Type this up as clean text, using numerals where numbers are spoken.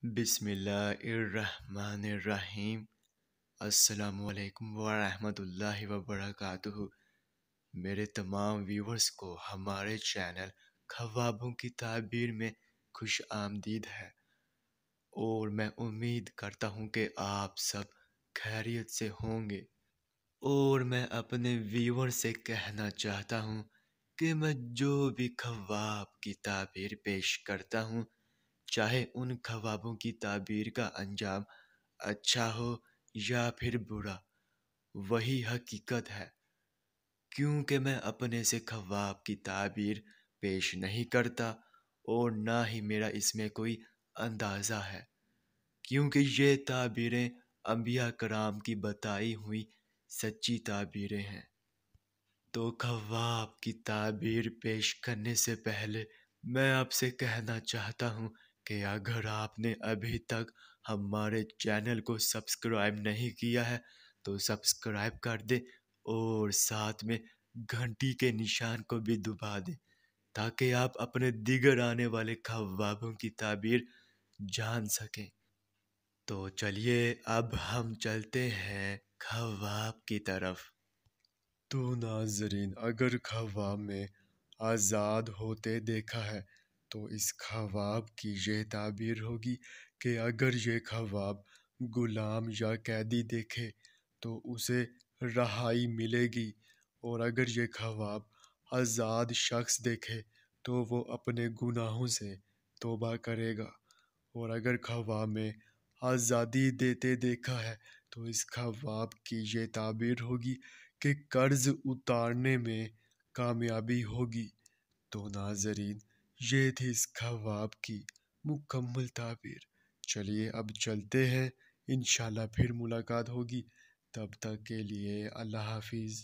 بسم اللہ الرحمن الرحیم۔ السلام علیکم ورحمۃ اللہ وبرکاتہ۔ میرے تمام ویورز کو ہمارے چینل خوابوں کی تعبیر میں خوش آمدید ہے، اور میں امید کرتا ہوں کہ آپ سب خیریت سے ہوں گے۔ اور میں اپنے ویور سے کہنا چاہتا ہوں کہ میں جو بھی خواب کی تعبیر پیش کرتا ہوں، چاہے ان خوابوں کی تعبیر کا انجام اچھا ہو یا پھر برا، وہی حقیقت ہے، کیونکہ میں اپنے سے خواب کی تعبیر پیش نہیں کرتا، اور نہ ہی میرا اس میں کوئی اندازہ ہے، کیونکہ یہ تعبیریں انبیاء کرام کی بتائی ہوئی سچی تعبیریں ہیں۔ تو خواب کی تعبیر پیش کرنے سے پہلے میں آپ سے کہنا چاہتا ہوں کہ اگر آپ نے ابھی تک ہمارے چینل کو سبسکرائب نہیں کیا ہے تو سبسکرائب کر دیں، اور ساتھ میں گھنٹی کے نشان کو بھی دبا دیں، تاکہ آپ اپنے دیگر آنے والے خوابوں کی تعبیر جان سکیں۔ تو چلیے اب ہم چلتے ہیں خواب کی طرف۔ تو ناظرین، اگر خواب میں آزاد ہوتے دیکھا ہے تو اس خواب کی یہ تعبیر ہوگی کہ اگر یہ خواب غلام یا قیدی دیکھے تو اسے رہائی ملے گی، اور اگر یہ خواب آزاد شخص دیکھے تو وہ اپنے گناہوں سے توبہ کرے گا، اور اگر خواب میں آزادی دیتے دیکھا ہے تو اس خواب کی یہ تعبیر ہوگی کہ قرض اتارنے میں کامیابی ہوگی۔ تو ناظرین، یہ تھی اس خواب کی مکمل تعبیر۔ چلیے اب چلتے ہیں، انشاءاللہ پھر ملاقات ہوگی، تب تک کے لیے اللہ حافظ۔